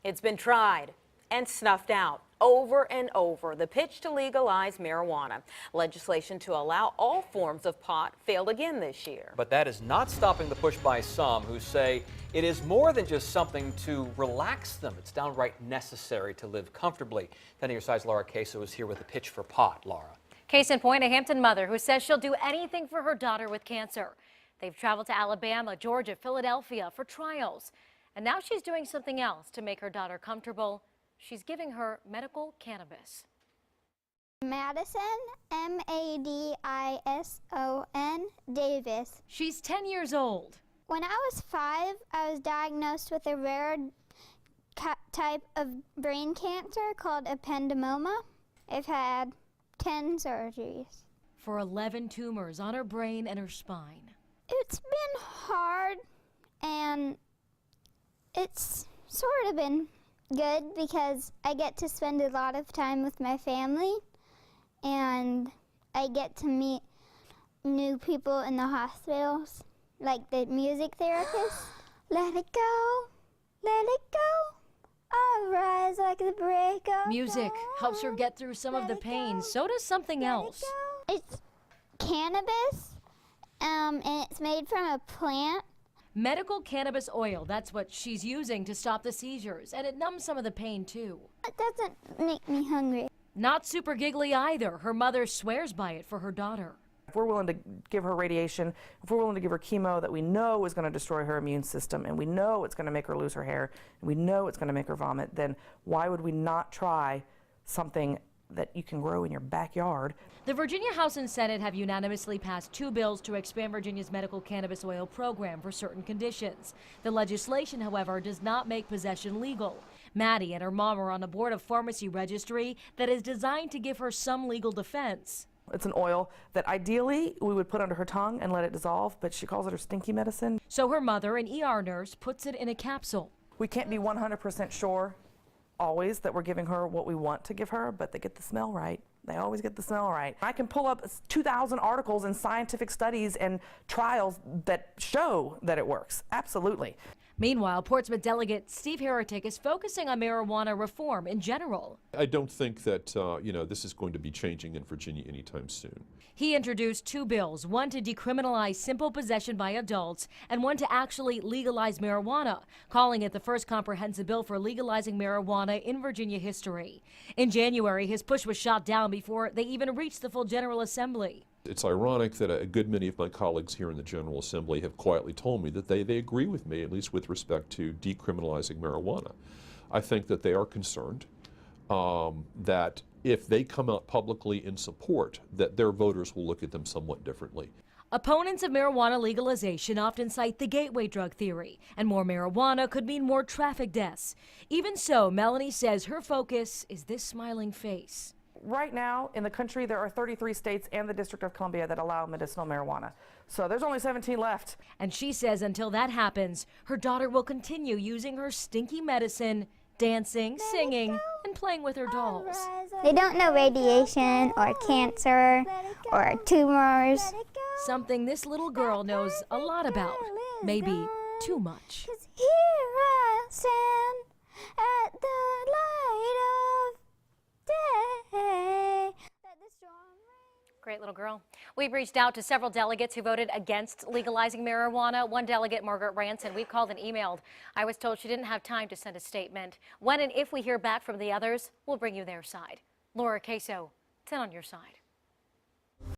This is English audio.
It's been tried and snuffed out over and over. The pitch to legalize marijuana. Legislation to allow all forms of pot failed again this year. But that is not stopping the push by some who say it is more than just something to relax them. It's downright necessary to live comfortably. 10 on your side's Laura Caso is here with a pitch for pot. Laura. Case in point, a Hampton mother who says she'll do anything for her daughter with cancer. They've traveled to Alabama, Georgia, Philadelphia for trials. And now she's doing something else to make her daughter comfortable. She's giving her medical cannabis. Madison, M-A-D-I-S-O-N, Davis. She's 10 years old. When I was 5, I was diagnosed with a rare type of brain cancer called ependymoma. I've had 10 surgeries. For 11 tumors on her brain and her spine. It's been hard, and it's sort of been good because I get to spend a lot of time with my family, and I get to meet new people in the hospitals, like the music therapist. Let it go, let it go. I'll rise like the break of Music dawn. helps her get through some of the pain. So does something else. It's cannabis, and it's made from a plant. Medical cannabis oil, that's what she's using to stop the seizures, and it numbs some of the pain too. It doesn't make me hungry. Not super giggly either. Her mother swears by it for her daughter. If we're willing to give her radiation, if we're willing to give her chemo that we know is going to destroy her immune system, and we know it's going to make her lose her hair, and we know it's going to make her vomit, then why would we not try something that you can grow in your backyard? The Virginia House and Senate have unanimously passed 2 bills to expand Virginia's medical cannabis oil program for certain conditions. The legislation, however, does not make possession legal. Maddie and her mom are on a board of pharmacy registry that is designed to give her some legal defense. It's an oil that ideally we would put under her tongue and let it dissolve, but she calls it her stinky medicine. So her mother, an ER nurse, puts it in a capsule. We can't be 100% sure always that we're giving her what we want to give her, but they get the smell right. They always get the smell right. I can pull up 2,000 articles and scientific studies and trials that show that it works. Absolutely. Meanwhile, Portsmouth delegate Steve Heretic is focusing on marijuana reform in general. I don't think that, this is going to be changing in Virginia anytime soon. He introduced 2 bills, one to decriminalize simple possession by adults and one to actually legalize marijuana, calling it the first comprehensive bill for legalizing marijuana in Virginia history. In January, his push was shot down before they even reached the full General Assembly. It's ironic that a good many of my colleagues here in the General Assembly have quietly told me that they agree with me, at least with respect to decriminalizing marijuana. I think that they are concerned that if they come out publicly in support, that their voters will look at them somewhat differently. Opponents of marijuana legalization often cite the gateway drug theory, and more marijuana could mean more traffic deaths. Even so, Melanie says her focus is this smiling face. Right now in the country there are 33 states and the District of Columbia that allow medicinal marijuana. So there's only 17 left. And she says until that happens, her daughter will continue using her stinky medicine, dancing, singing, and playing with her dolls. They don't know radiation or cancer or tumors. Something this little girl knows a lot about, maybe too much. 'Cause here I stand at the light of day. Great little girl. We've reached out to several delegates who voted against legalizing marijuana. One delegate, Margaret Ranson, we've called and emailed. I was told she didn't have time to send a statement. When and if we hear back from the others, we'll bring you their side. Laura Caso, 10 on your side.